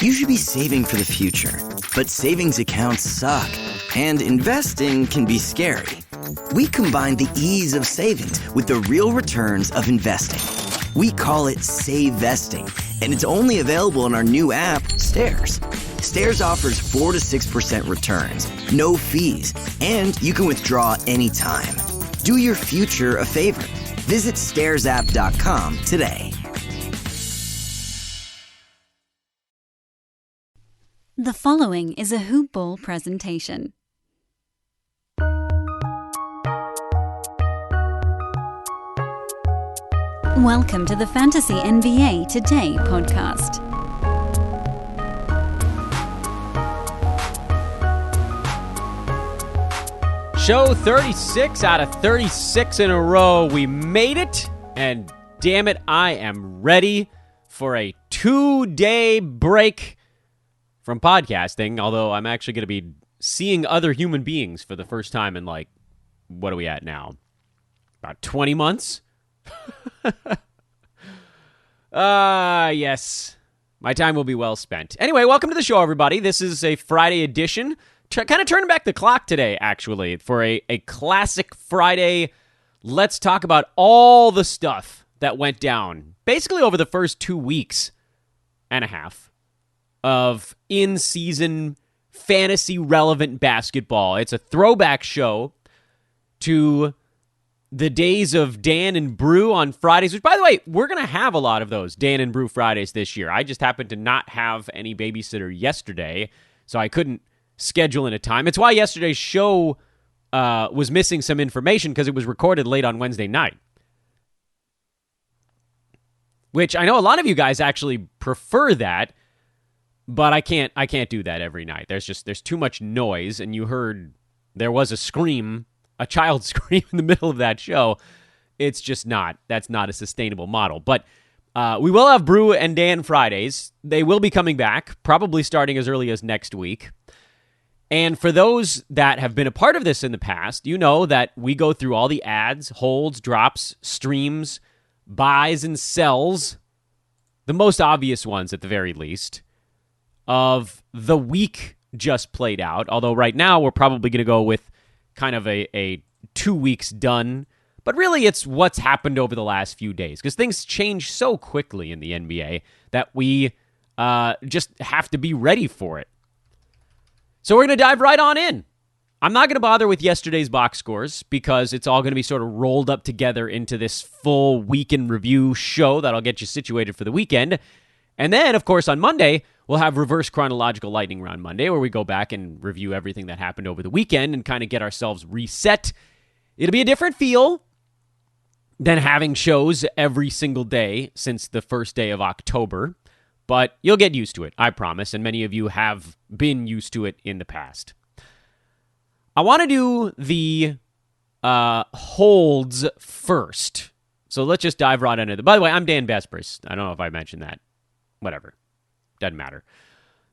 You should be saving for the future, but savings accounts suck, and investing can be scary. We combine the ease of savings with the real returns of investing. We call it Save Vesting, and it's only available in our new app, Stairs. Stairs offers 4 to 6% returns, no fees, and you can withdraw anytime. Do your future a favor. Visit stairsapp.com today. The following is a Hoop Ball presentation. Welcome to the Fantasy NBA Today podcast. Show 36 out of 36 in a row. We made it, and damn it, I am ready for a 2-day break from podcasting, although I'm actually going to be seeing other human beings for the first time in, like, what are we at now? About 20 months? Yes. My time will be well spent. Anyway, welcome to the show, everybody. This is a Friday edition. Kind of turning back the clock today, actually, for a classic Friday. Let's talk about all the stuff that went down, basically over the first 2 weeks and a half of in-season fantasy-relevant basketball. It's a throwback show to the days of Dan and Brew on Fridays, which, by the way, we're going to have a lot of those Dan and Brew Fridays this year. I just happened to not have any babysitter yesterday, so I couldn't schedule in a time. It's why yesterday's show was missing some information, because it was recorded late on Wednesday night, which I know a lot of you guys actually prefer that. But I can't do that every night. There's too much noise, and you heard there was a child scream in the middle of that show. It's just that's not a sustainable model. But we will have Brew and Dan Fridays. They will be coming back, probably starting as early as next week. And for those that have been a part of this in the past, you know that we go through all the ads, holds, drops, streams, buys, and sells, the most obvious ones at the very least, of the week just played out. Although right now we're probably going to go with kind of a 2 weeks done. But really it's what's happened over the last few days, because things change so quickly in the NBA that we just have to be ready for it. So we're going to dive right on in. I'm not going to bother with yesterday's box scores, because it's all going to be sort of rolled up together into this full week in review show that'll get you situated for the weekend. And then, of course, on Monday, we'll have Reverse Chronological Lightning Round Monday, where we go back and review everything that happened over the weekend and kind of get ourselves reset. It'll be a different feel than having shows every single day since the first day of October, but you'll get used to it, I promise, and many of you have been used to it in the past. I want to do the holds first, so let's just dive right into it. By the way, I'm Dan Vespers. I don't know if I mentioned that. Whatever. Doesn't matter.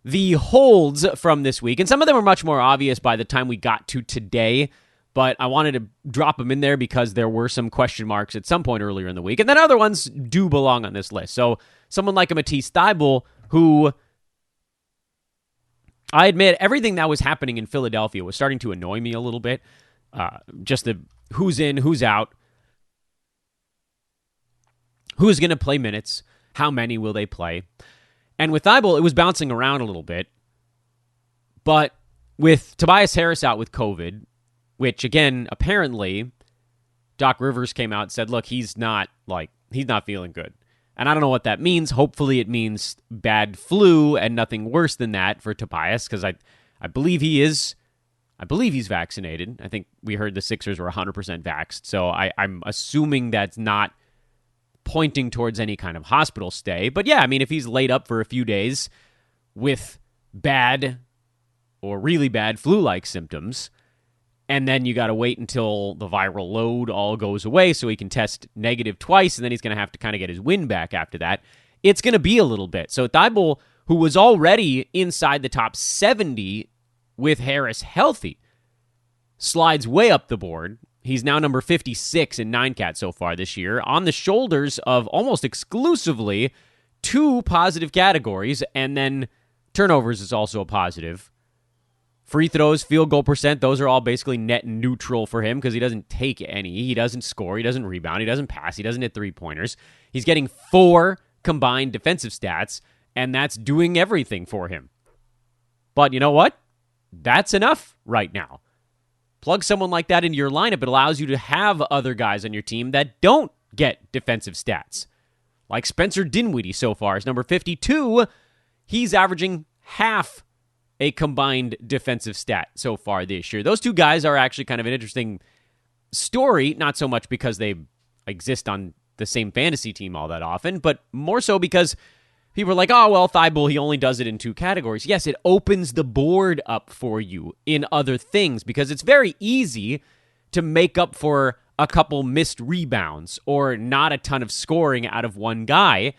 The holds from this week, and some of them are much more obvious by the time we got to today, but I wanted to drop them in there because there were some question marks at some point earlier in the week, and then other ones do belong on this list. So someone like a Matisse Thybulle, who, I admit, everything that was happening in Philadelphia was starting to annoy me a little bit. Just the who's in, who's out, who's going to play minutes, how many will they play? And with Thybulle, it was bouncing around a little bit. But with Tobias Harris out with COVID, which, again, apparently, Doc Rivers came out and said, look, he's not feeling good. And I don't know what that means. Hopefully it means bad flu and nothing worse than that for Tobias, because I believe he is. I believe he's vaccinated. I think we heard the Sixers were 100% vaxxed. So I'm assuming that's not pointing towards any kind of hospital stay. But yeah, I mean, if he's laid up for a few days with bad or really bad flu-like symptoms, and then you got to wait until the viral load all goes away so he can test negative twice, and then he's going to have to kind of get his wind back after that, it's going to be a little bit. So Thybulle, who was already inside the top 70 with Harris healthy, slides way up the board. He's now number 56 in 9Cat so far this year, on the shoulders of almost exclusively 2 positive categories, and then turnovers is also a positive. Free throws, field goal percent, those are all basically net neutral for him because he doesn't take any. He doesn't score. He doesn't rebound. He doesn't pass. He doesn't hit three-pointers. He's getting 4 combined defensive stats, and that's doing everything for him. But you know what? That's enough right now. Plug someone like that into your lineup. It allows you to have other guys on your team that don't get defensive stats. Like Spencer Dinwiddie so far is number 52. He's averaging half a combined defensive stat so far this year. Those two guys are actually kind of an interesting story, not so much because they exist on the same fantasy team all that often, but more so because people are like, oh, well, Thibault, he only does it in 2 categories. Yes, it opens the board up for you in other things because it's very easy to make up for a couple missed rebounds or not a ton of scoring out of one guy.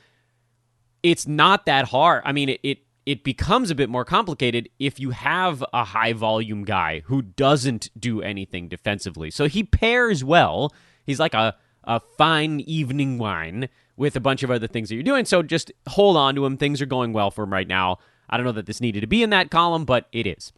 It's not that hard. I mean, it becomes a bit more complicated if you have a high-volume guy who doesn't do anything defensively. So he pairs well. He's like a fine evening wine with a bunch of other things that you're doing. So just hold on to him. Things are going well for him right now. I don't know that this needed to be in that column, but it is.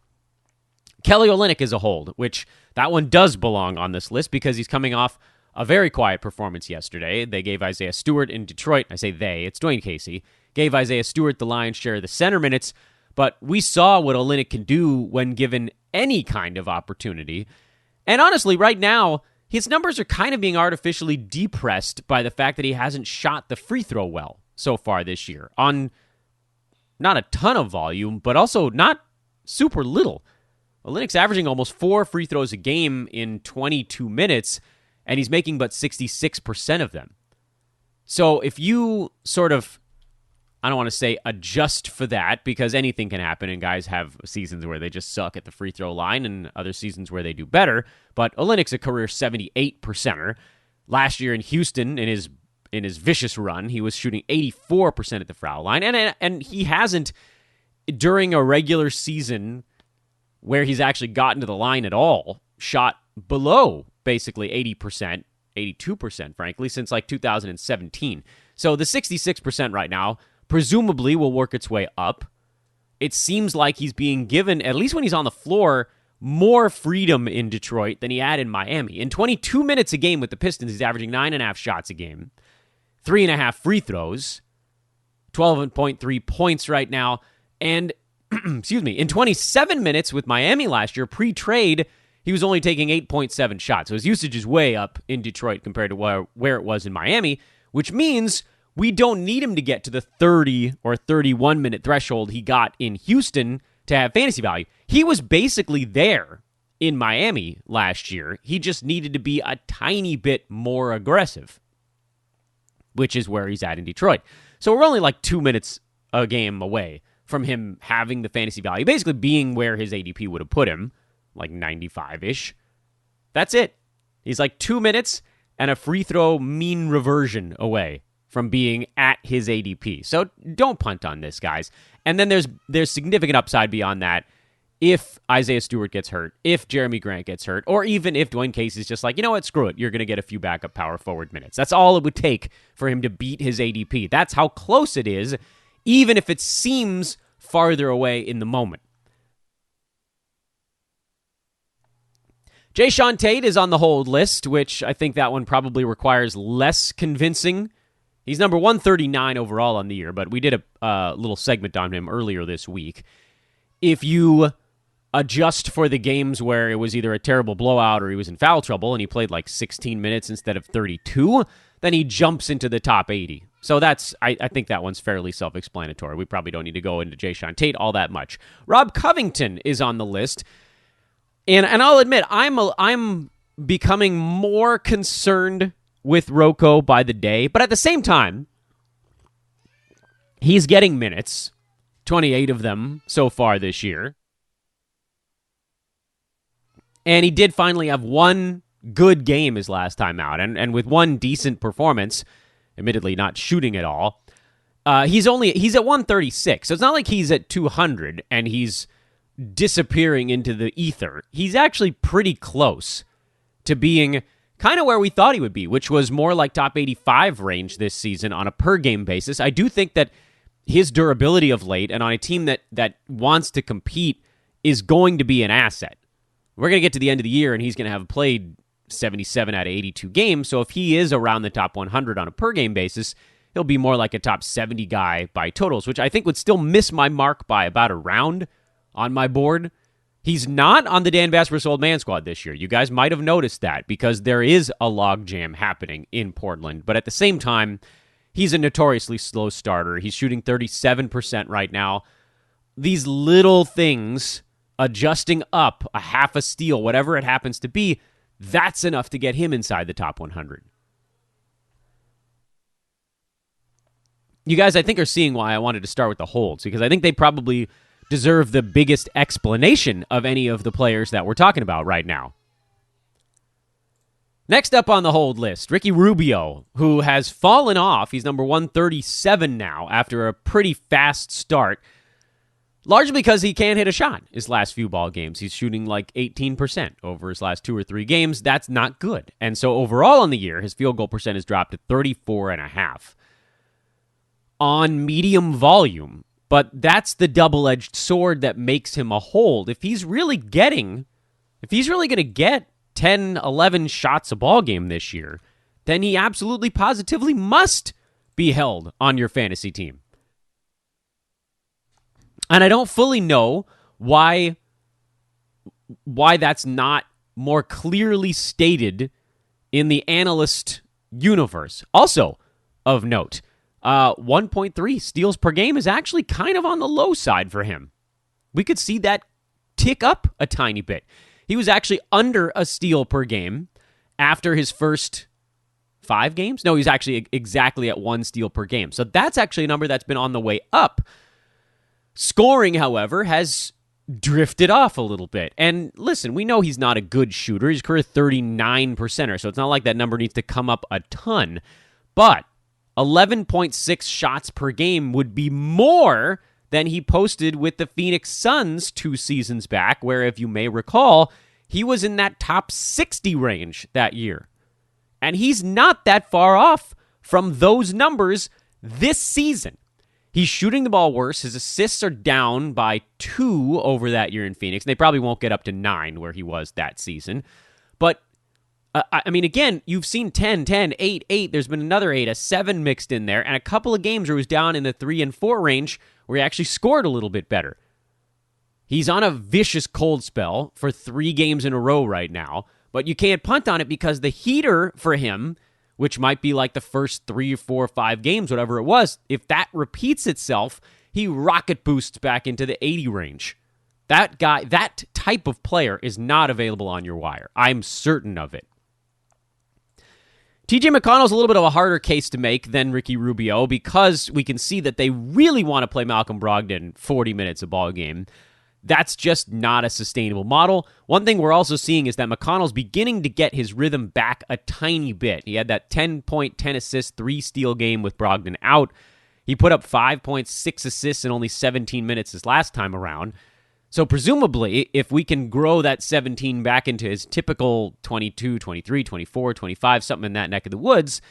Kelly Olynyk is a hold, which that one does belong on this list because he's coming off a very quiet performance yesterday. They gave Isaiah Stewart in Detroit. I say they. It's Dwayne Casey. Gave Isaiah Stewart the lion's share of the center minutes, but we saw what Olynyk can do when given any kind of opportunity. And honestly, right now, his numbers are kind of being artificially depressed by the fact that he hasn't shot the free throw well so far this year on not a ton of volume, but also not super little. Olynyk's averaging almost 4 free throws a game in 22 minutes, and he's making but 66% of them. So if you sort of, I don't want to say adjust for that because anything can happen and guys have seasons where they just suck at the free throw line and other seasons where they do better. But Olynyk's a career 78%er. Last year in Houston, in his vicious run, he was shooting 84% at the foul line. And he hasn't, during a regular season where he's actually gotten to the line at all, shot below basically 80%, 82%, frankly, since like 2017. So the 66% right now presumably will work its way up. It seems like he's being given, at least when he's on the floor, more freedom in Detroit than he had in Miami. In 22 minutes a game with the Pistons, he's averaging 9.5 shots a game, 3.5 free throws, 12.3 points right now, and excuse me, in 27 minutes with Miami last year, pre-trade, he was only taking 8.7 shots. So his usage is way up in Detroit compared to where it was in Miami, which means we don't need him to get to the 30 or 31-minute threshold he got in Houston to have fantasy value. He was basically there in Miami last year. He just needed to be a tiny bit more aggressive, which is where he's at in Detroit. So we're only like 2 minutes a game away from him having the fantasy value, basically being where his ADP would have put him, like 95-ish. That's it. He's like 2 minutes and a free throw mean reversion away from being at his ADP. So don't punt on this, guys. And then there's significant upside beyond that if Isaiah Stewart gets hurt, if Jeremy Grant gets hurt, or even if Dwayne Casey's just like, you know what, screw it, you're going to get a few backup power forward minutes. That's all it would take for him to beat his ADP. That's how close it is, even if it seems farther away in the moment. Jayshawn Tate is on the hold list, which I think that one probably requires less convincing. He's number 139 overall on the year, but we did a little segment on him earlier this week. If you adjust for the games where it was either a terrible blowout or he was in foul trouble and he played like 16 minutes instead of 32, then he jumps into the top 80. So that's, I think that one's fairly self-explanatory. We probably don't need to go into Jayshawn Tate all that much. Rob Covington is on the list. And I'll admit, I'm becoming more concerned with Rocco by the day, but at the same time, he's getting minutes, 28 of them so far this year. And he did finally have one good game his last time out, and with one decent performance, admittedly not shooting at all, he's at 136, so it's not like he's at 200 and he's disappearing into the ether. He's actually pretty close to being kind of where we thought he would be, which was more like top 85 range this season on a per-game basis. I do think that his durability of late and on a team that wants to compete is going to be an asset. We're going to get to the end of the year, and he's going to have played 77 out of 82 games, so if he is around the top 100 on a per-game basis, he'll be more like a top 70 guy by totals, which I think would still miss my mark by about a round on my board. He's not on the Dan Bass vs. Old Man squad this year. You guys might have noticed that because there is a logjam happening in Portland. But at the same time, he's a notoriously slow starter. He's shooting 37% right now. These little things, adjusting up a half a steal, whatever it happens to be, that's enough to get him inside the top 100. You guys, I think, are seeing why I wanted to start with the holds, because I think they probably deserve the biggest explanation of any of the players that we're talking about right now. Next up on the hold list, Ricky Rubio, who has fallen off. He's number 137 now after a pretty fast start, largely because he can't hit a shot his last few ball games. He's shooting like 18% over his last 2 or 3 games. That's not good. And so overall on the year, his field goal percent has dropped to 34.5 on medium volume. But that's the double-edged sword that makes him a hold. If he's really going to get 10, 11 shots a ball game this year, then he absolutely positively must be held on your fantasy team. And I don't fully know why that's not more clearly stated in the analyst universe. Also of note, 1.3 steals per game is actually kind of on the low side for him. We could see that tick up a tiny bit. He was actually under a steal per game after his first 5 games. No, he's actually exactly at 1 steal per game. So that's actually a number that's been on the way up. Scoring, however, has drifted off a little bit. And listen, we know he's not a good shooter. He's a career 39%er, so it's not like that number needs to come up a ton. But 11.6 shots per game would be more than he posted with the Phoenix Suns 2 seasons back, where, if you may recall, he was in that top 60 range that year. And he's not that far off from those numbers this season. He's shooting the ball worse. His assists are down by 2 over that year in Phoenix. They probably won't get up to 9 where he was that season. But I mean, again, you've seen 10, 10, 8, 8. There's been another 8, a 7 mixed in there, and a couple of games where he was down in the 3 and 4 range where he actually scored a little bit better. He's on a vicious cold spell for 3 games in a row right now, but you can't punt on it because the heater for him, which might be like the first 3 or 4 or 5 games, whatever it was, if that repeats itself, he rocket boosts back into the 80 range. That guy, that type of player is not available on your wire. I'm certain of it. TJ McConnell's a little bit of a harder case to make than Ricky Rubio because we can see that they really want to play Malcolm Brogdon 40 minutes a ball game. That's just not a sustainable model. One thing we're also seeing is that McConnell's beginning to get his rhythm back a tiny bit. He had that 10-point, 10-assist, 3-steal game with Brogdon out. He put up 5.6 assists in only 17 minutes his last time around. So presumably, if we can grow that 17 back into his typical 22, 23, 24, 25, something in that neck of the woods,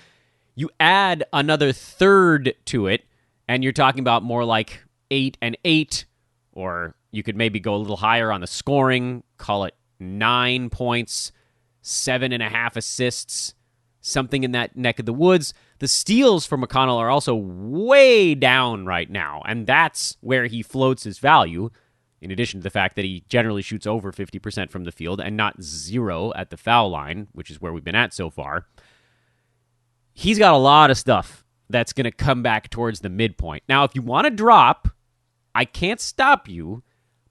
you add another third to it, and you're talking about more like 8 and 8, or you could maybe go a little higher on the scoring, call it 9 points, 7.5 assists, something in that neck of the woods. The steals for McConnell are also way down right now, and that's where he floats his value, in addition to the fact that he generally shoots over 50% from the field and not 0 at the foul line, which is where we've been at so far. He's got a lot of stuff that's going to come back towards the midpoint. Now, if you want to drop, I can't stop you,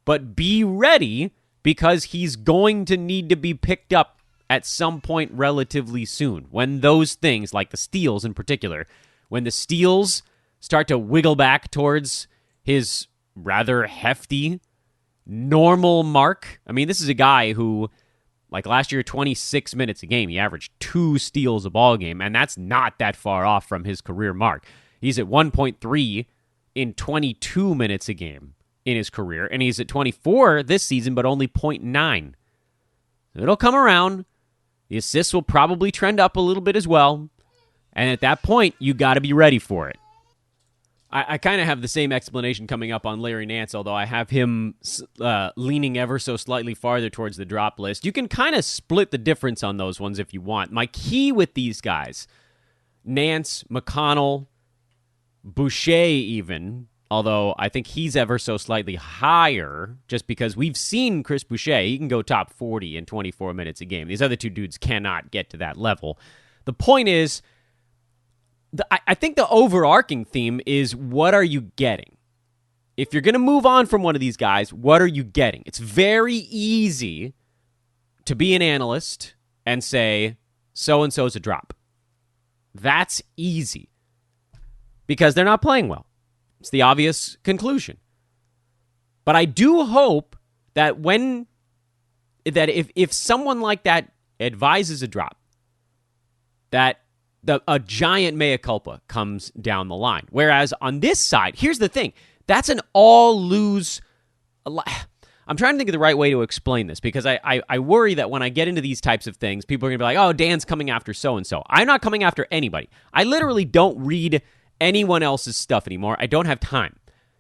but be ready because he's going to need to be picked up at some point relatively soon. When those things, like the steals in particular, when the steals start to wiggle back towards his rather hefty normal mark. I mean, this is a guy who, like last year, 26 minutes a game, he averaged 2 steals a ball game, and that's not that far off from his career mark. He's at 1.3 in 22 minutes a game in his career, and he's at 24 this season, but only 0.9. It'll come around. The assists will probably trend up a little bit as well. And at that point, you got to be ready for it. I kind of have the same explanation coming up on Larry Nance, although I have him leaning ever so slightly farther towards the drop list. You can kind of split the difference on those ones if you want. My key with these guys, Nance, McConnell, Boucher even, although I think he's ever so slightly higher, just because we've seen Chris Boucher. He can go top 40 in 24 minutes a game. These other two dudes cannot get to that level. The point is, I think the overarching theme is, what are you getting? If you're going to move on from one of these guys, what are you getting? It's very easy to be an analyst and say, so-and-so's a drop. That's easy because they're not playing well. It's the obvious conclusion. But I do hope that if someone like that advises a drop, that a giant mea culpa comes down the line. Whereas on this side, here's the thing. That's an all-lose... I'm trying to think of the right way to explain this because I worry that when I get into these types of things, people are going to be like, oh, Dan's coming after so-and-so. I'm not coming after anybody. I literally don't read anyone else's stuff anymore. I don't have time.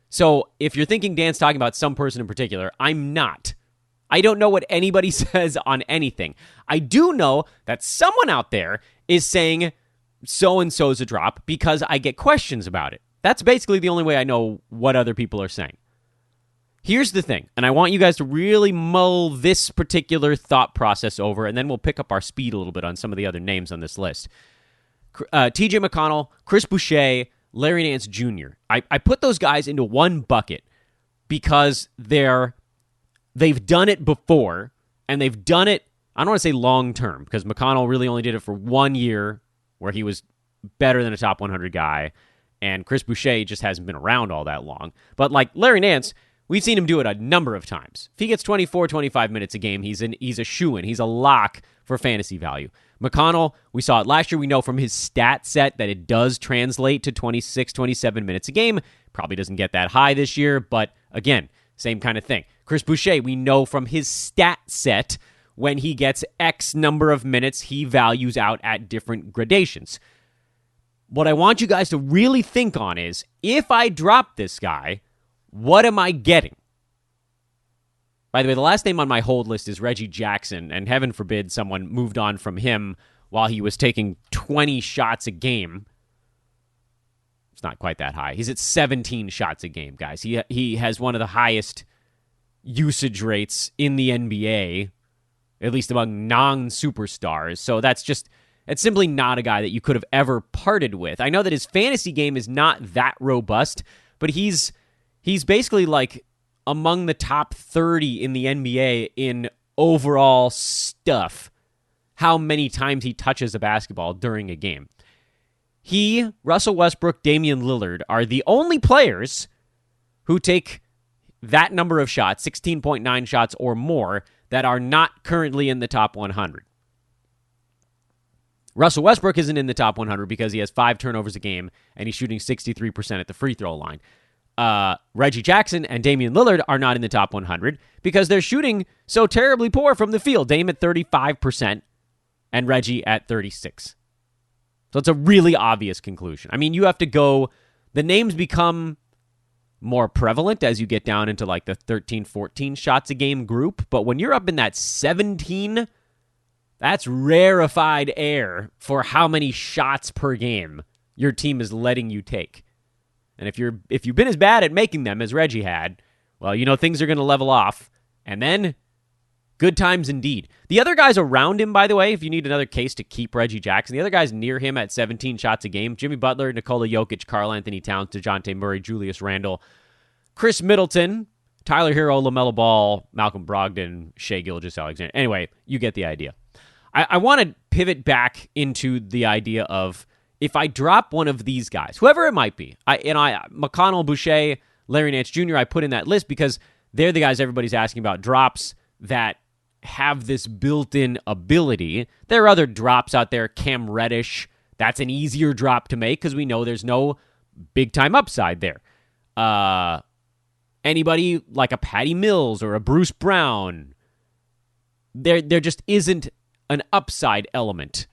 So if you're thinking Dan's talking about some person in particular, I'm not. I don't know what anybody says on anything. I do know that someone out there is saying so-and-so's a drop because I get questions about it. That's basically the only way I know what other people are saying. Here's the thing, and I want you guys to really mull this particular thought process over, and then we'll pick up our speed a little bit on some of the other names on this list. TJ McConnell, Chris Boucher, Larry Nance Jr. I put those guys into one bucket because they've done it before, and they've done it, I don't want to say long-term, because McConnell really only did it for 1 year, where he was better than a top 100 guy, and Chris Boucher just hasn't been around all that long. But like Larry Nance, we've seen him do it a number of times. If he gets 24, 25 minutes a game, he's a shoo-in. He's a lock for fantasy value. McConnell, we saw it last year. We know from his stat set that it does translate to 26, 27 minutes a game. Probably doesn't get that high this year, but again, same kind of thing. Chris Boucher, we know from his stat set, when he gets X number of minutes, he values out at different gradations. What I want you guys to really think on is, if I drop this guy, what am I getting? By the way, the last name on my hold list is Reggie Jackson, and heaven forbid someone moved on from him while he was taking 20 shots a game. It's not quite that high. He's at 17 shots a game, guys. He has one of the highest usage rates in the NBA, at least among non-superstars. So it's simply not a guy that you could have ever parted with. I know that his fantasy game is not that robust, but he's basically like among the top 30 in the NBA in overall stuff, how many times he touches a basketball during a game. He, Russell Westbrook, Damian Lillard are the only players who take that number of shots, 16.9 shots or more, that are not currently in the top 100. Russell Westbrook isn't in the top 100 because he has 5 turnovers a game and he's shooting 63% at the free throw line. Reggie Jackson and Damian Lillard are not in the top 100 because they're shooting so terribly poor from the field. Dame at 35% and Reggie at 36%. So it's a really obvious conclusion. I mean, you have to go, the names become more prevalent as you get down into like the 13, 14 shots a game group. But when you're up in that 17, that's rarefied air for how many shots per game your team is letting you take. And if you've been as bad at making them as Reggie had, well, you know things are going to level off. And then, good times indeed. The other guys around him, by the way, if you need another case to keep Reggie Jackson, the other guys near him at 17 shots a game, Jimmy Butler, Nikola Jokic, Karl Anthony Towns, DeJounte Murray, Julius Randle, Chris Middleton, Tyler Hero, LaMelo Ball, Malcolm Brogdon, Shai Gilgeous-Alexander. Anyway, you get the idea. I want to pivot back into the idea of, if I drop one of these guys, whoever it might be, McConnell, Boucher, Larry Nance Jr., I put in that list because they're the guys everybody's asking about, drops that have this built-in ability. There are other drops out there. Cam Reddish, that's an easier drop to make because we know there's no big-time upside there. Anybody like a Patty Mills or a Bruce Brown, there just isn't an upside element.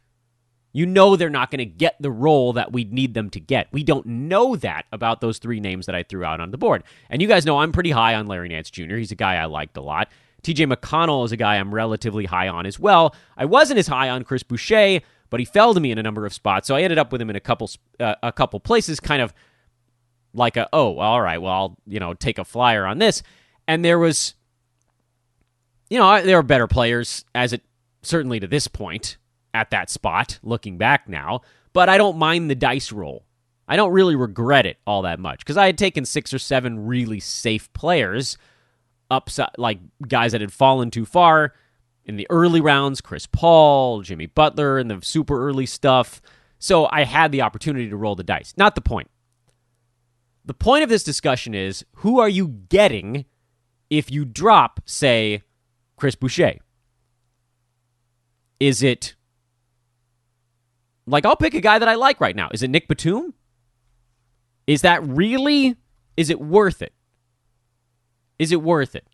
You know they're not going to get the role that we need them to get. We don't know that about those three names that I threw out on the board. And you guys know I'm pretty high on Larry Nance Jr. He's a guy I liked a lot. TJ McConnell is a guy I'm relatively high on as well. I wasn't as high on Chris Boucher, but he fell to me in a number of spots. So I ended up with him in a couple places, kind of like all right, well, I'll, take a flyer on this. And there was, there were better players certainly to this point at that spot, looking back now, but I don't mind the dice roll. I don't really regret it all that much because I had taken 6 or 7 really safe players, upside, like guys that had fallen too far in the early rounds, Chris Paul, Jimmy Butler, and the super early stuff. So I had the opportunity to roll the dice. Not the point. The point of this discussion is, who are you getting if you drop, say, Chris Boucher? Is it, I'll pick a guy that I like right now. Is it Nick Batum? Is it worth it? Is it worth it?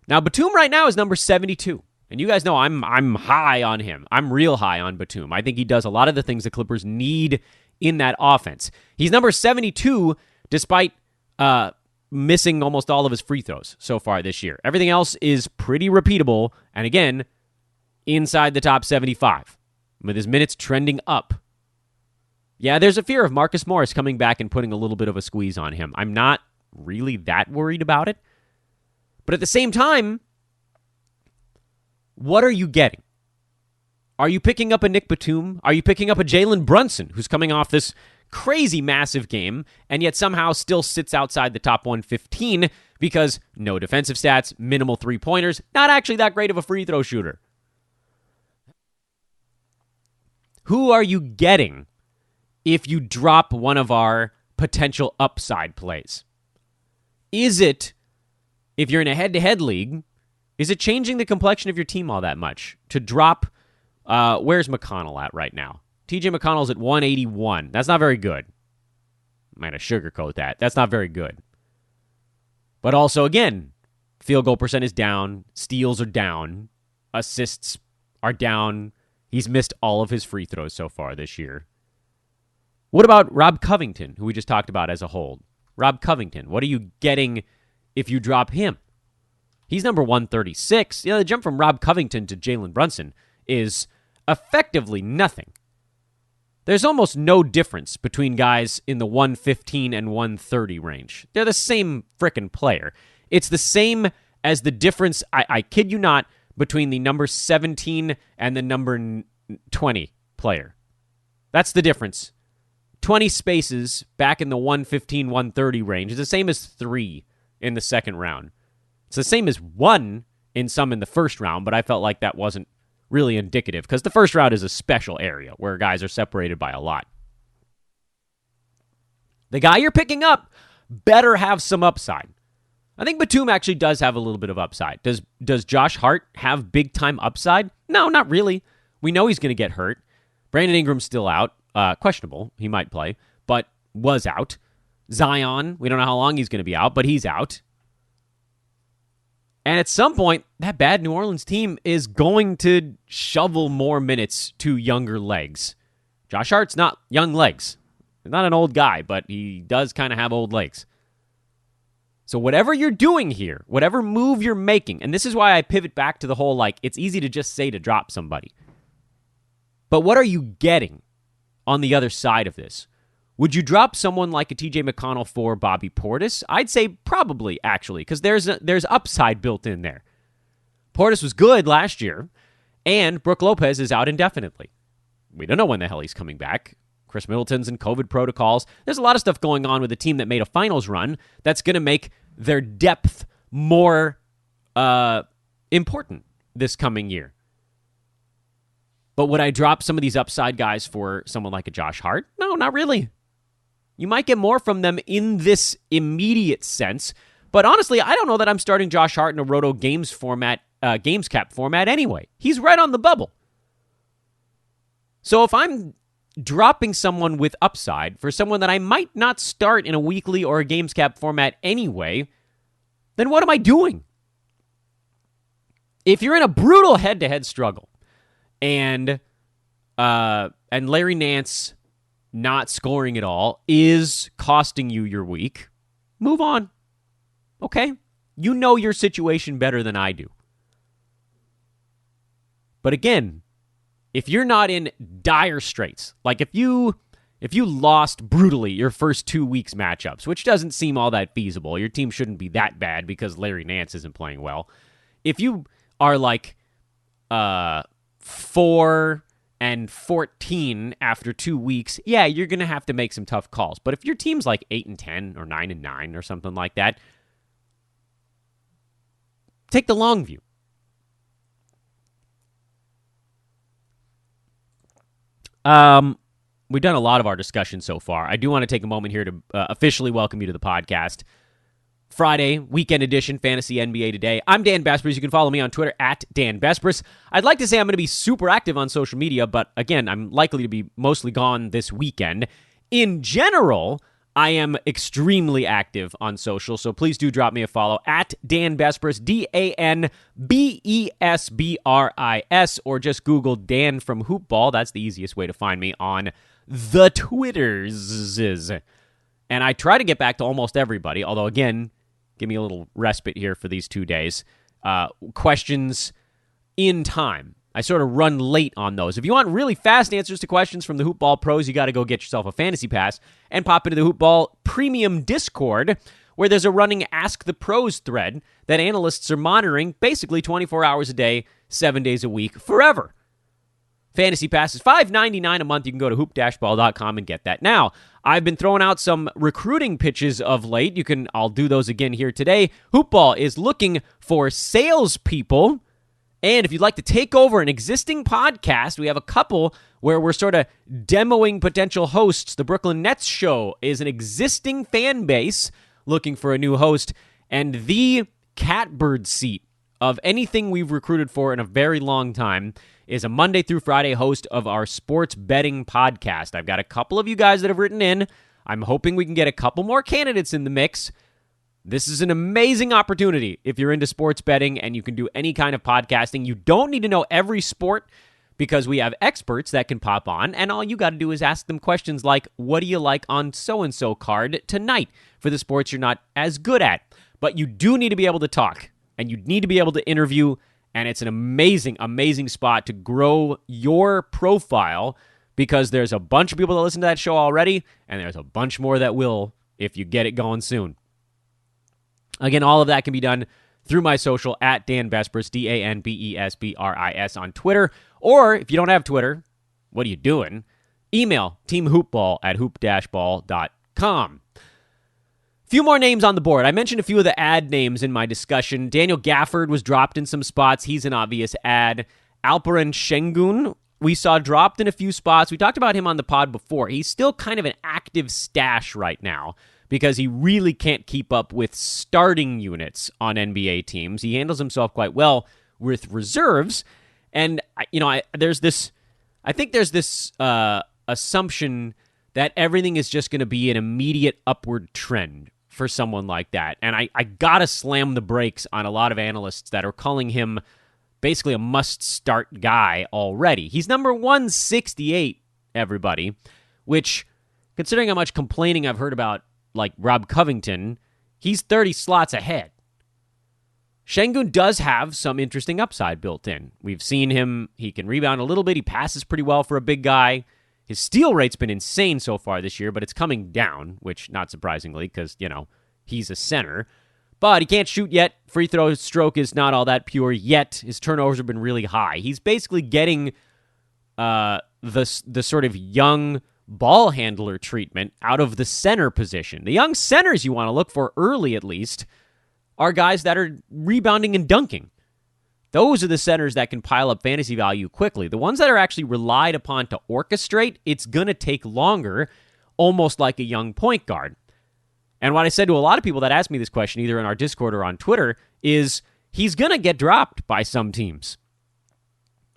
Now, Batum right now is number 72. And you guys know I'm high on him. I'm real high on Batum. I think he does a lot of the things the Clippers need in that offense. He's number 72 despite missing almost all of his free throws so far this year. Everything else is pretty repeatable. And again, inside the top 75. With his minutes trending up. Yeah, there's a fear of Marcus Morris coming back and putting a little bit of a squeeze on him. I'm not really that worried about it. But at the same time, what are you getting? Are you picking up a Nick Batum? Are you picking up a Jalen Brunson, who's coming off this crazy massive game and yet somehow still sits outside the top 115 because no defensive stats, minimal three-pointers, not actually that great of a free throw shooter? Who are you getting if you drop one of our potential upside plays? Is it, if you're in a head-to-head league, is it changing the complexion of your team all that much to drop, where's McConnell at right now? TJ McConnell's at 181. That's not very good. I'm going to sugarcoat that. That's not very good. But also, again, field goal percent is down, steals are down, assists are down. He's missed all of his free throws so far this year. What about Rob Covington, who we just talked about as a hold? Rob Covington, what are you getting if you drop him? He's number 136. The jump from Rob Covington to Jalen Brunson is effectively nothing. There's almost no difference between guys in the 115 and 130 range. They're the same frickin' player. It's the same as the difference, I kid you not, between the number 17 and the number 20 player. That's the difference. 20 spaces back in the 115, 130 range is the same as 3 in the second round. It's the same as 1 in some in the first round, but I felt like that wasn't really indicative because the first round is a special area where guys are separated by a lot. The guy you're picking up better have some upside. I think Batum actually does have a little bit of upside. Does Josh Hart have big-time upside? No, not really. We know he's going to get hurt. Brandon Ingram's still out. Questionable. He might play, but was out. Zion, we don't know how long he's going to be out, but he's out. And at some point, that bad New Orleans team is going to shovel more minutes to younger legs. Josh Hart's not young legs. He's not an old guy, but he does kind of have old legs. So whatever you're doing here, whatever move you're making, and this is why I pivot back to the whole, it's easy to just say to drop somebody. But what are you getting on the other side of this? Would you drop someone like a TJ McConnell for Bobby Portis? I'd say probably, actually, because there's upside built in there. Portis was good last year, and Brook Lopez is out indefinitely. We don't know when the hell he's coming back. Chris Middleton's in COVID protocols. There's a lot of stuff going on with a team that made a finals run that's going to make their depth more important this coming year. But would I drop some of these upside guys for someone like a Josh Hart? No, not really. You might get more from them in this immediate sense, but honestly, I don't know that I'm starting Josh Hart in a Roto Games format, Games Cap format anyway. He's right on the bubble. So if I'm dropping someone with upside for someone that I might not start in a weekly or a Games Cap format anyway, then what am I doing? If you're in a brutal head-to-head struggle, and Larry Nance not scoring at all is costing you your week, move on. Okay? You know your situation better than I do. But again, if you're not in dire straits, like if you lost brutally your first 2 weeks matchups, which doesn't seem all that feasible, your team shouldn't be that bad because Larry Nance isn't playing well. If you are like 4-14 after 2 weeks, yeah, you're going to have to make some tough calls. But if your team's like 8-10 or 9-9 or something like that, take the long view. We've done a lot of our discussion so far. I do want to take a moment here to officially welcome you to the podcast. Friday, weekend edition, Fantasy NBA Today. I'm Dan Bespris. You can follow me on Twitter at Dan Bespris. I'd like to say I'm going to be super active on social media, but again, I'm likely to be mostly gone this weekend. In general, I am extremely active on social, so please do drop me a follow at Dan Bespris, DanBesbris, or just Google Dan from Hoopball. That's the easiest way to find me on the Twitters. And I try to get back to almost everybody, although again, give me a little respite here for these 2 days. Questions in time. I sort of run late on those. If you want really fast answers to questions from the Hoopball pros, you got to go get yourself a fantasy pass and pop into the Hoopball Premium Discord, where there's a running Ask the Pros thread that analysts are monitoring basically 24 hours a day, 7 days a week, forever. Fantasy Pass is $5.99 a month. You can go to hoop-ball.com and get that. Now, I've been throwing out some recruiting pitches of late. I'll do those again here today. Hoopball is looking for salespeople. And if you'd like to take over an existing podcast, we have a couple where we're sort of demoing potential hosts. The Brooklyn Nets show is an existing fan base looking for a new host. And the catbird seat of anything we've recruited for in a very long time is a Monday through Friday host of our sports betting podcast. I've got a couple of you guys that have written in. I'm hoping we can get a couple more candidates in the mix. This is an amazing opportunity if you're into sports betting and you can do any kind of podcasting. You don't need to know every sport because we have experts that can pop on, and all you got to do is ask them questions like, what do you like on so-and-so card tonight for the sports you're not as good at? But you do need to be able to talk, and you need to be able to interview, and it's an amazing, amazing spot to grow your profile because there's a bunch of people that listen to that show already, and there's a bunch more that will if you get it going soon. Again, all of that can be done through my social at Dan Bespris, DanBesbris on Twitter. Or if you don't have Twitter, what are you doing? Email teamhoopball@hoop-ball.com. Few more names on the board. I mentioned a few of the ad names in my discussion. Daniel Gafford was dropped in some spots. He's an obvious ad. Alperen Şengün we saw dropped in a few spots. We talked about him on the pod before. He's still kind of an active stash right now because he really can't keep up with starting units on NBA teams. He handles himself quite well with reserves. And, there's this assumption that everything is just going to be an immediate upward trend for someone like that. And I got to slam the brakes on a lot of analysts that are calling him basically a must-start guy already. He's number 168, everybody, which, considering how much complaining I've heard about, like Rob Covington, he's 30 slots ahead. Şengün does have some interesting upside built in. We've seen him. He can rebound a little bit. He passes pretty well for a big guy. His steal rate's been insane so far this year, but it's coming down, which, not surprisingly, because, he's a center. But he can't shoot yet. Free throw stroke is not all that pure yet. His turnovers have been really high. He's basically getting the sort of young ball handler treatment out of the center position. The young centers you want to look for early, at least, are guys that are rebounding and dunking. Those are the centers that can pile up fantasy value quickly. The ones that are actually relied upon to orchestrate, it's going to take longer, almost like a young point guard. And what I said to a lot of people that asked me this question, either in our Discord or on Twitter, is he's going to get dropped by some teams.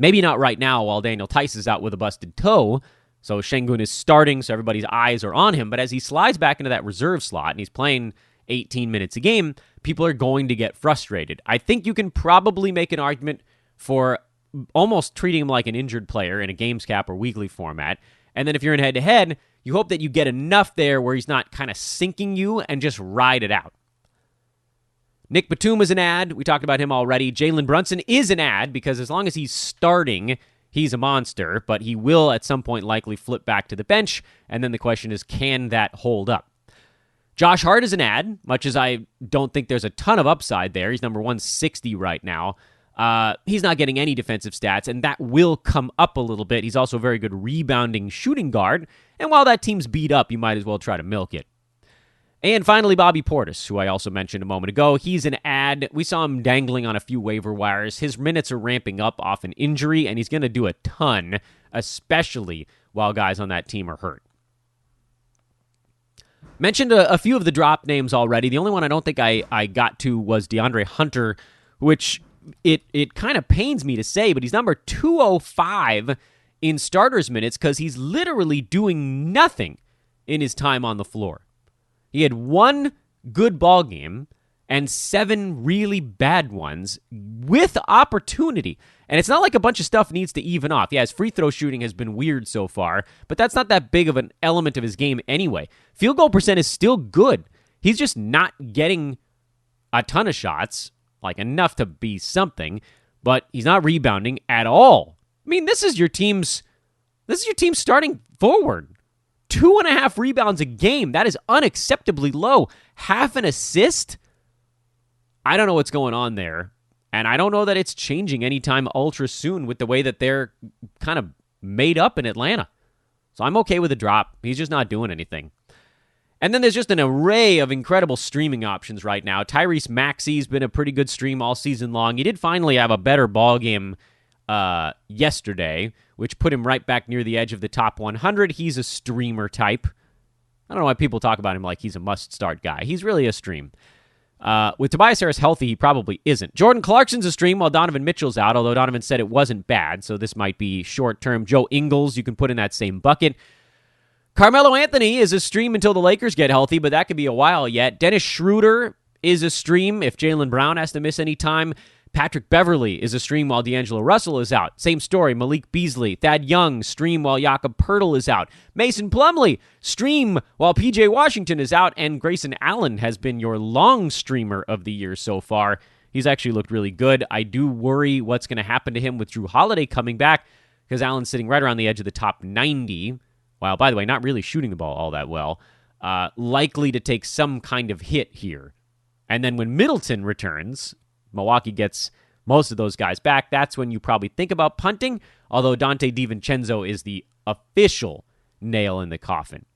Maybe not right now while Daniel Tice is out with a busted toe, so Şengün is starting, so everybody's eyes are on him. But as he slides back into that reserve slot and he's playing 18 minutes a game, people are going to get frustrated. I think you can probably make an argument for almost treating him like an injured player in a games cap or weekly format. And then if you're in head-to-head, you hope that you get enough there where he's not kind of sinking you and just ride it out. Nick Batum is an ad. We talked about him already. Jalen Brunson is an ad because as long as he's starting, he's a monster, but he will at some point likely flip back to the bench, and then the question is, can that hold up? Josh Hart is an ad, much as I don't think there's a ton of upside there. He's number 160 right now. He's not getting any defensive stats, and that will come up a little bit. He's also a very good rebounding shooting guard, and while that team's beat up, you might as well try to milk it. And finally, Bobby Portis, who I also mentioned a moment ago. He's an ad. We saw him dangling on a few waiver wires. His minutes are ramping up off an injury, and he's going to do a ton, especially while guys on that team are hurt. Mentioned a few of the drop names already. The only one I don't think I got to was DeAndre Hunter, which it kind of pains me to say, but he's number 205 in starters minutes because he's literally doing nothing in his time on the floor. He had one good ball game and 7 really bad ones with opportunity. And it's not like a bunch of stuff needs to even off. Yeah, his free throw shooting has been weird so far, but that's not that big of an element of his game anyway. Field goal percent is still good. He's just not getting a ton of shots, like enough to be something, but he's not rebounding at all. I mean, this is your team's starting forward. 2.5 rebounds a game. That is unacceptably low. Half an assist? I don't know what's going on there. And I don't know that it's changing anytime ultra soon with the way that they're kind of made up in Atlanta. So I'm okay with a drop. He's just not doing anything. And then there's just an array of incredible streaming options right now. Tyrese Maxey's been a pretty good stream all season long. He did finally have a better ball game yesterday, which put him right back near the edge of the top 100. He's a streamer type. I don't know why people talk about him like he's a must-start guy. He's really a stream. With Tobias Harris healthy, he probably isn't. Jordan Clarkson's a stream while Donovan Mitchell's out, although Donovan said it wasn't bad, so this might be short-term. Joe Ingles, you can put in that same bucket. Carmelo Anthony is a stream until the Lakers get healthy, but that could be a while yet. Dennis Schroeder is a stream if Jaylen Brown has to miss any time. Patrick Beverley is a stream while D'Angelo Russell is out. Same story, Malik Beasley. Thad Young, stream while Jakob Poeltl is out. Mason Plumlee, stream while P.J. Washington is out. And Grayson Allen has been your long streamer of the year so far. He's actually looked really good. I do worry what's going to happen to him with Drew Holiday coming back because Allen's sitting right around the edge of the top 90. While, by the way, not really shooting the ball all that well. Likely to take some kind of hit here. And then when Middleton returns, Milwaukee gets most of those guys back. That's when you probably think about punting, although Dante DiVincenzo is the official nail in the coffin.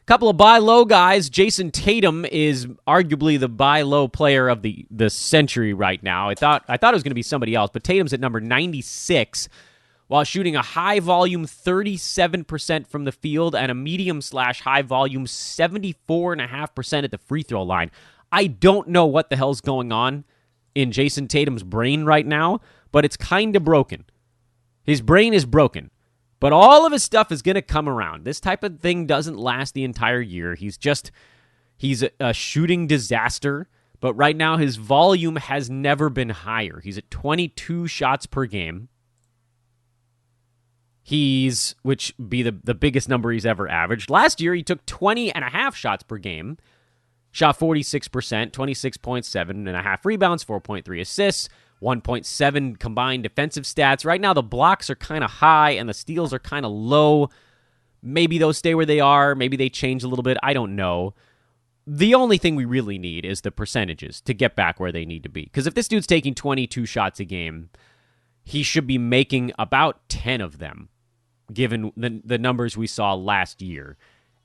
Couple of buy low guys. Jason Tatum is arguably the buy low player of the century right now. I thought it was going to be somebody else, but Tatum's at number 96 while shooting a high volume 37% from the field and a medium/high volume 74.5% at the free throw line. I don't know what the hell's going on in Jason Tatum's brain right now, but it's kind of broken. His brain is broken, but all of his stuff is going to come around. This type of thing doesn't last the entire year. He's a shooting disaster, but right now his volume has never been higher. He's at 22 shots per game. Which be the biggest number he's ever averaged. Last year, he took 20.5 shots per game. Shot 46%, 26.7.5 rebounds, 4.3 assists, 1.7 combined defensive stats. Right now, the blocks are kind of high and the steals are kind of low. Maybe those stay where they are. Maybe they change a little bit. I don't know. The only thing we really need is the percentages to get back where they need to be. Because if this dude's taking 22 shots a game, he should be making about 10 of them, given the numbers we saw last year.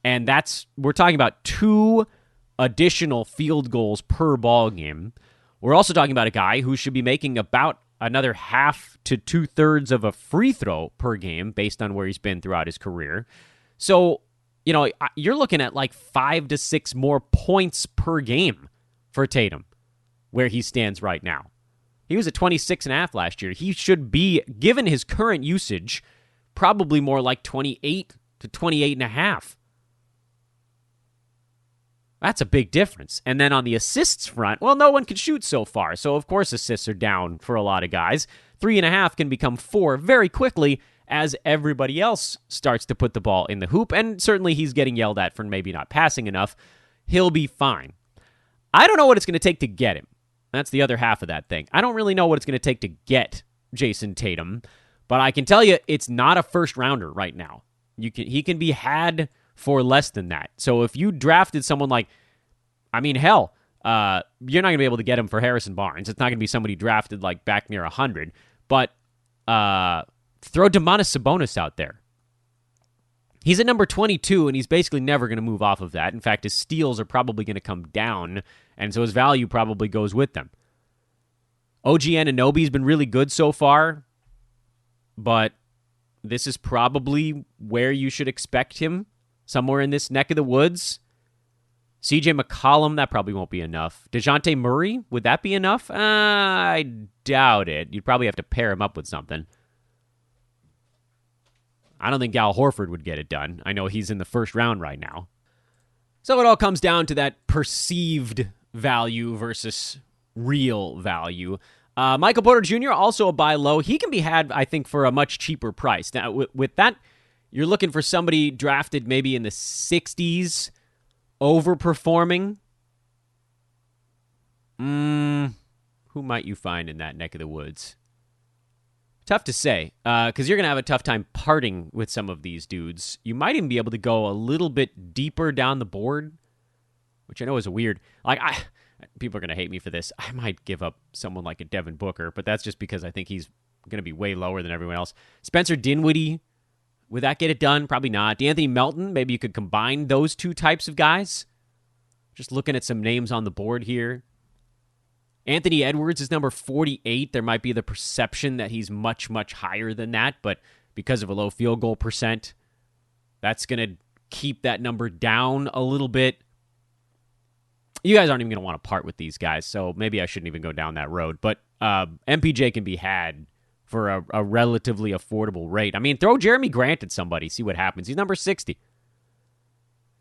And we're talking about 2 additional field goals per ball game. We're also talking about a guy who should be making about another half to 2/3 of a free throw per game based on where he's been throughout his career. So, you're looking at like 5 to 6 more points per game for Tatum, where he stands right now. He was at 26.5 last year. He should be, given his current usage, probably more like 28 to 28.5. That's a big difference. And then on the assists front, well, no one can shoot so far. So, of course, assists are down for a lot of guys. 3.5 can become 4 very quickly as everybody else starts to put the ball in the hoop. And certainly he's getting yelled at for maybe not passing enough. He'll be fine. I don't know what it's going to take to get him. That's the other half of that thing. I don't really know what it's going to take to get Jason Tatum. But I can tell you it's not a first rounder right now. He can be had for less than that. So if you drafted someone like, hell, you're not going to be able to get him for Harrison Barnes. It's not going to be somebody drafted like back near 100. But throw Domantas Sabonis out there. He's at number 22, and he's basically never going to move off of that. In fact, his steals are probably going to come down, and so his value probably goes with them. OG Anunoby's been really good so far, but this is probably where you should expect him, somewhere in this neck of the woods. CJ McCollum, that probably won't be enough. DeJounte Murray, would that be enough? I doubt it. You'd probably have to pair him up with something. I don't think Al Horford would get it done. I know he's in the first round right now. So it all comes down to that perceived value versus real value. Michael Porter Jr., also a buy low. He can be had, I think, for a much cheaper price. Now, with that, you're looking for somebody drafted maybe in the 60s, overperforming. Who might you find in that neck of the woods? Tough to say, because you're going to have a tough time parting with some of these dudes. You might even be able to go a little bit deeper down the board, which I know is a weird... people are going to hate me for this. I might give up someone like a Devin Booker, but that's just because I think he's going to be way lower than everyone else. Spencer Dinwiddie, would that get it done? Probably not. DeAnthony Melton, maybe you could combine those two types of guys. Just looking at some names on the board here. Anthony Edwards is number 48. There might be the perception that he's much, much higher than that, but because of a low field goal percent, that's going to keep that number down a little bit. You guys aren't even going to want to part with these guys, so maybe I shouldn't even go down that road. But MPJ can be had for a relatively affordable rate. Throw Jeremy Grant at somebody, see what happens. He's number 60.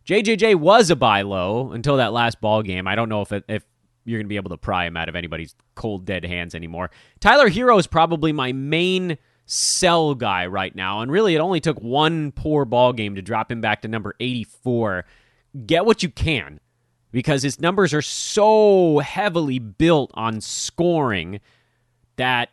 JJJ was a buy low until that last ball game. I don't know if you're going to be able to pry him out of anybody's cold, dead hands anymore. Tyler Hero is probably my main sell guy right now, and really it only took one poor ball game to drop him back to number 84. Get what you can, because his numbers are so heavily built on scoring that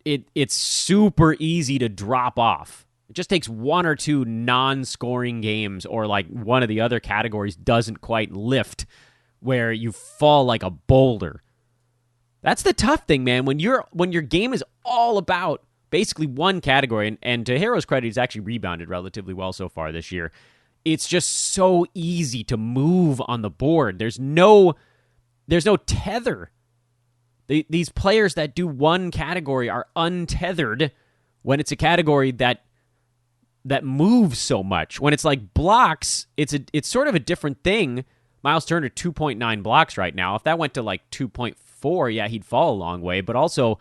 it's super easy to drop off. It just takes one or two non-scoring games, or like one of the other categories doesn't quite lift, where you fall like a boulder. That's the tough thing, man. When your game is all about basically one category, and to Hero's credit, he's actually rebounded relatively well so far this year. It's just so easy to move on the board. There's no tether. These players that do one category are untethered when it's a category that moves so much. When it's like blocks, it's sort of a different thing. Miles Turner, 2.9 blocks right now. If that went to like 2.4, yeah, he'd fall a long way. But also,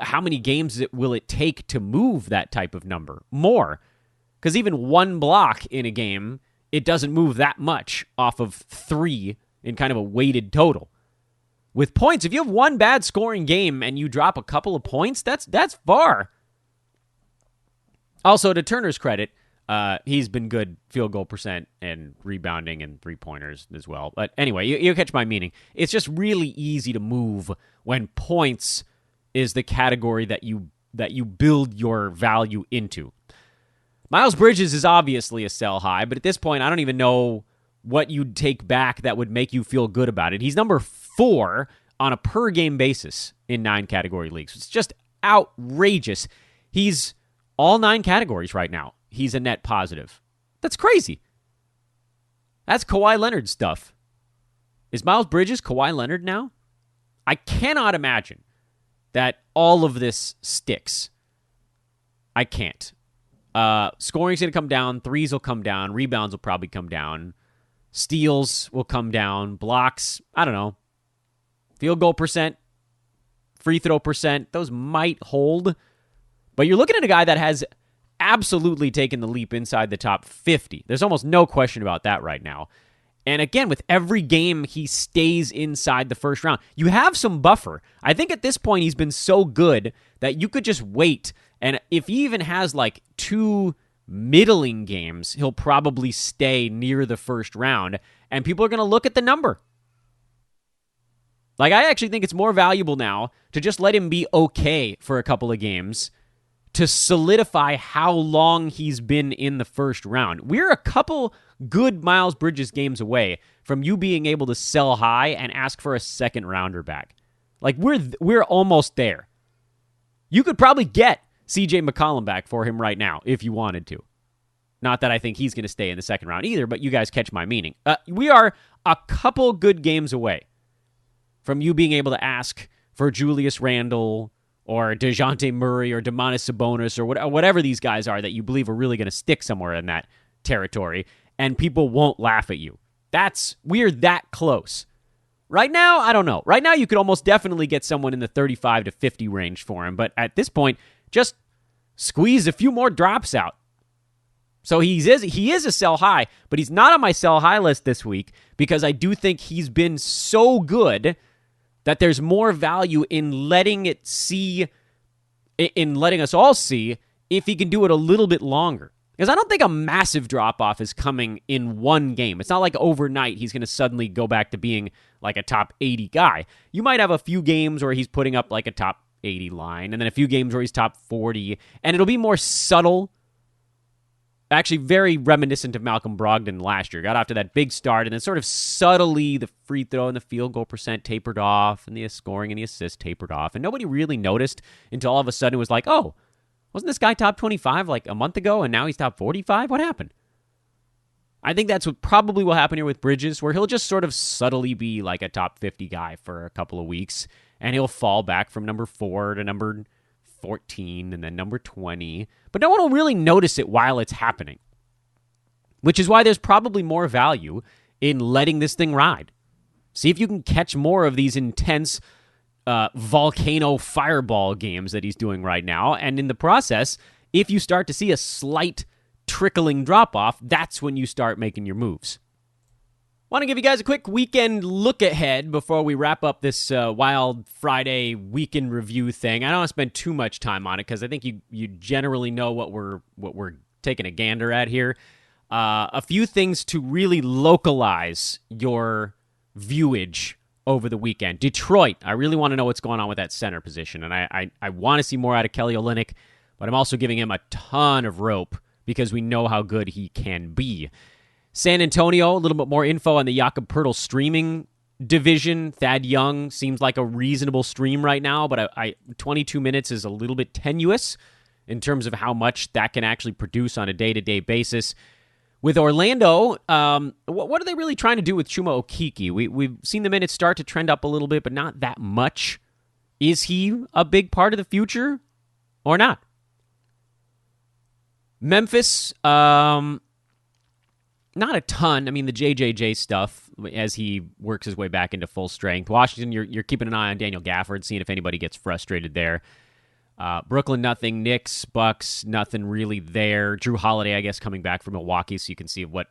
how many games will it take to move that type of number? More. Because even one block in a game, it doesn't move that much off of 3 in kind of a weighted total. With points, if you have one bad scoring game and you drop a couple of points, that's far. Also, to Turner's credit, he's been good field goal percent and rebounding and three-pointers as well. But anyway, you catch my meaning. It's just really easy to move when points is the category that you build your value into. Miles Bridges is obviously a sell high, but at this point, I don't even know what you'd take back that would make you feel good about it. He's number 4 on a per-game basis in 9-category leagues. It's just outrageous. He's all 9 categories right now. He's a net positive. That's crazy. That's Kawhi Leonard stuff. Is Miles Bridges Kawhi Leonard now? I cannot imagine that all of this sticks. I can't. Scoring's going to come down. Threes will come down. Rebounds will probably come down. Steals will come down. Blocks, I don't know. Field goal percent, free throw percent, those might hold. But you're looking at a guy that has absolutely taken the leap inside the top 50. There's almost no question about that right now. And again, with every game, he stays inside the first round. You have some buffer. I think at this point, he's been so good that you could just wait. And if he even has like 2 middling games, he'll probably stay near the first round. And people are going to look at the number. Like, I actually think it's more valuable now to just let him be okay for a couple of games to solidify how long he's been in the first round. We're a couple good Miles Bridges games away from you being able to sell high and ask for a second rounder back. Like, we're almost there. You could probably get CJ McCollum back for him right now if you wanted to. Not that I think he's going to stay in the second round either, but you guys catch my meaning. We are a couple good games away from you being able to ask for Julius Randle or DeJounte Murray or Domantas Sabonis or whatever these guys are that you believe are really going to stick somewhere in that territory, and people won't laugh at you. We're that close. Right now, I don't know. Right now, you could almost definitely get someone in the 35 to 50 range for him, but at this point, just squeeze a few more drops out. So he is a sell high, but he's not on my sell high list this week because I do think he's been so good that there's more value in letting us all see if he can do it a little bit longer. Because I don't think a massive drop-off is coming in one game. It's not like overnight he's going to suddenly go back to being like a top 80 guy. You might have a few games where he's putting up like a top 80 line, and then a few games where he's top 40, and it'll be more subtle. Actually, very reminiscent of Malcolm Brogdon last year. Got off to that big start, and then sort of subtly the free throw and the field goal percent tapered off, and the scoring and the assist tapered off, and nobody really noticed until all of a sudden it was like, oh, wasn't this guy top 25 like a month ago, and now he's top 45? What happened? I think that's what probably will happen here with Bridges, where he'll just sort of subtly be like a top 50 guy for a couple of weeks, and he'll fall back from number 4 to number 14 and then number 20, but no one will really notice it while it's happening, which is why there's probably more value in letting this thing ride. See if you can catch more of these intense volcano fireball games that he's doing right now, and in the process, if you start to see a slight trickling drop-off, that's when you start making your moves. Want to give you guys a quick weekend look ahead before we wrap up this Wild Friday weekend review thing. I don't want to spend too much time on it because I think you generally know what we're taking a gander at here. A few things to really localize your viewage over the weekend. Detroit, I really want to know what's going on with that center position, and I want to see more out of Kelly Olynyk, but I'm also giving him a ton of rope because we know how good he can be. San Antonio, a little bit more info on the Jakob Poeltl streaming division. Thad Young seems like a reasonable stream right now, but 22 minutes is a little bit tenuous in terms of how much that can actually produce on a day-to-day basis. With Orlando, what are they really trying to do with Chuma Okeke? We've seen the minutes start to trend up a little bit, but not that much. Is he a big part of the future or not? Memphis, not a ton. I mean, the JJJ stuff as he works his way back into full strength. Washington, you're keeping an eye on Daniel Gafford, seeing if anybody gets frustrated there. Brooklyn, nothing. Knicks, Bucks, nothing really there. Drew Holiday, I guess, coming back from Milwaukee, so you can see what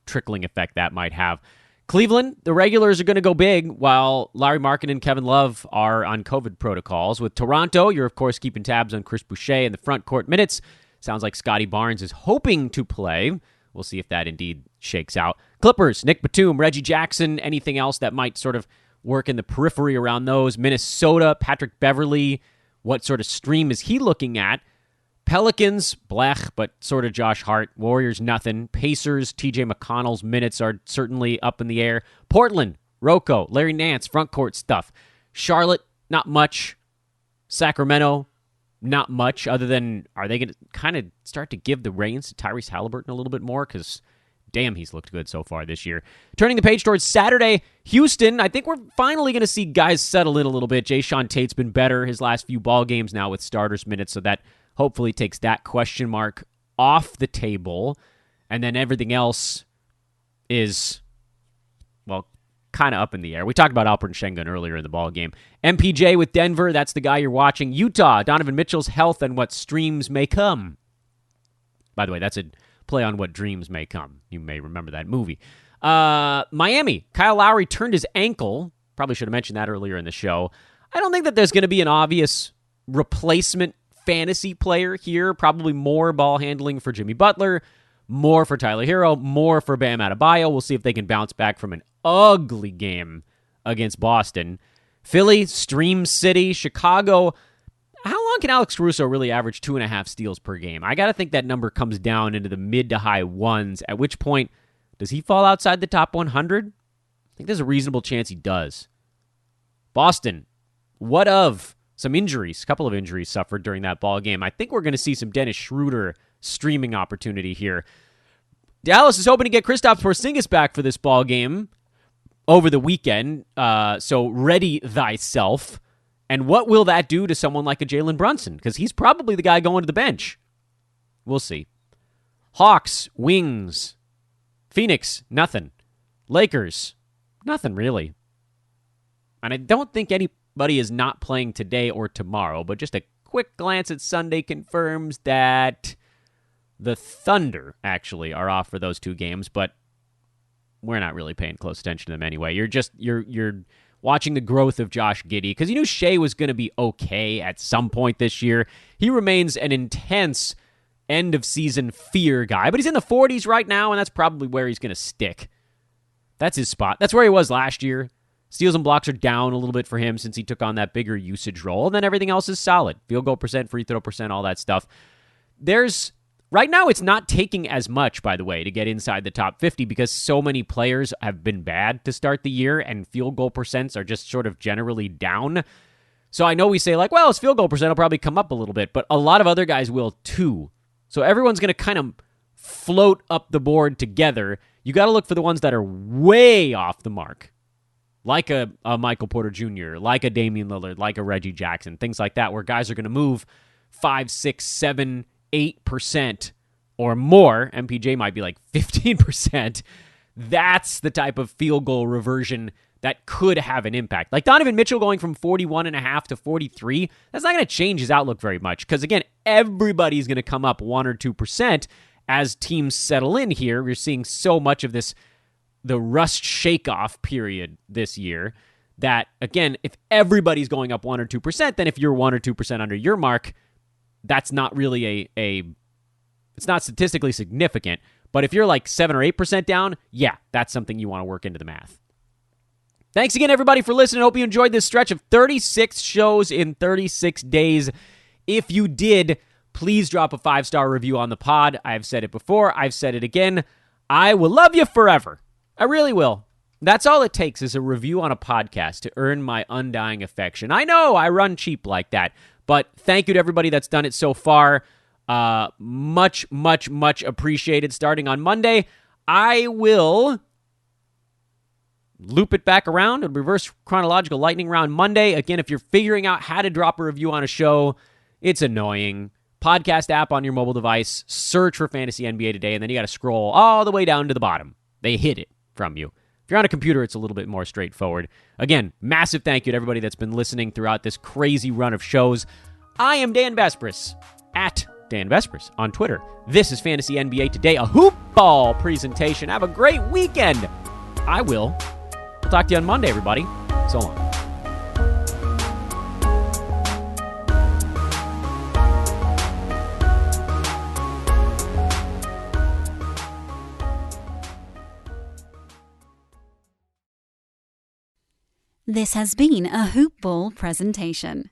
trickling effect that might have. Cleveland, the regulars are going to go big, while Larry Markin and Kevin Love are on COVID protocols. With Toronto, you're, of course, keeping tabs on Chris Boucher in the front court minutes. Sounds like Scotty Barnes is hoping to play. We'll see if that indeed shakes out. Clippers, Nick Batum, Reggie Jackson, anything else that might sort of work in the periphery around those. Minnesota, Patrick Beverley, what sort of stream is he looking at? Pelicans, blech, but sort of Josh Hart. Warriors, nothing. Pacers, TJ McConnell's minutes are certainly up in the air. Portland, Rocco, Larry Nance, front court stuff. Charlotte, not much. Sacramento, not much, other than are they going to kind of start to give the reins to Tyrese Halliburton a little bit more? Because, damn, he's looked good so far this year. Turning the page towards Saturday, Houston, I think we're finally going to see guys settle in a little bit. Jayshawn Tate's been better his last few ball games now with starters minutes, so that hopefully takes that question mark off the table. And then everything else is, well, kind of up in the air. We talked about Alperen Şengün earlier in the ball game. MPJ with Denver, that's the guy you're watching. Utah, Donovan Mitchell's health and what streams may come. By the way, that's a play on What Dreams May Come. You may remember that movie. Miami, Kyle Lowry turned his ankle. Probably should have mentioned that earlier in the show. I don't think that there's going to be an obvious replacement fantasy player here. Probably more ball handling for Jimmy Butler, more for Tyler Hero, more for Bam Adebayo. We'll see if they can bounce back from an ugly game against Boston. Philly, Stream City, Chicago. How long can Alex Caruso really average 2.5 steals per game? I got to think that number comes down into the mid to high ones, at which point, does he fall outside the top 100? I think there's a reasonable chance he does. Boston, what of some injuries? A couple of injuries suffered during that ball game. I think we're going to see some Dennis Schroeder streaming opportunity here. Dallas is hoping to get Kristaps Porzingis back for this ball game over the weekend, so ready thyself. And what will that do to someone like a Jalen Brunson? Because he's probably the guy going to the bench. We'll see. Hawks, Wings, Phoenix, nothing. Lakers, nothing really. And I don't think anybody is not playing today or tomorrow, but just a quick glance at Sunday confirms that the Thunder actually are off for those two games, but we're not really paying close attention to them anyway. You're watching the growth of Josh Giddey, because you knew Shea was going to be okay at some point this year. He remains an intense end-of-season fear guy, but he's in the 40s right now, and that's probably where he's going to stick. That's his spot. That's where he was last year. Steals and blocks are down a little bit for him since he took on that bigger usage role, and then everything else is solid. Field goal percent, free throw percent, all that stuff. Right now, it's not taking as much, by the way, to get inside the top 50 because so many players have been bad to start the year and field goal percents are just sort of generally down. So I know we say like, well, his field goal percent will probably come up a little bit, but a lot of other guys will too. So everyone's going to kind of float up the board together. You got to look for the ones that are way off the mark, like a Michael Porter Jr., like a Damian Lillard, like a Reggie Jackson, things like that, where guys are going to move 5, 6, 7, 8% or more. MPJ might be like 15%. That's the type of field goal reversion that could have an impact. Like Donovan Mitchell going from 41.5 to 43, that's not going to change his outlook very much because, again, everybody's going to come up 1 or 2% as teams settle in here. We're seeing so much of this, the rust shake-off period this year, that, again, if everybody's going up 1 or 2%, then if you're 1 or 2% under your mark, that's not really it's not statistically significant. But if you're like 7 or 8% down, yeah, that's something you want to work into the math. Thanks again, everybody, for listening. Hope you enjoyed this stretch of 36 shows in 36 days. If you did, please drop a 5-star review on the pod. I've said it before. I've said it again. I will love you forever. I really will. That's all it takes is a review on a podcast to earn my undying affection. I know I run cheap like that, but thank you to everybody that's done it so far. Much, much, much appreciated. Starting on Monday, I will loop it back around and reverse chronological lightning round Monday. Again, if you're figuring out how to drop a review on a show, it's annoying. Podcast app on your mobile device, search for Fantasy NBA Today, and then you got to scroll all the way down to the bottom. They hid it from you. If you're on a computer, it's a little bit more straightforward. Again, massive thank you to everybody that's been listening throughout this crazy run of shows. I am Dan Vespris, at Dan Vespris on Twitter. This is Fantasy NBA Today, a hoop ball presentation. Have a great weekend. I will. We'll talk to you on Monday, everybody. So long. This has been a Hoop Ball presentation.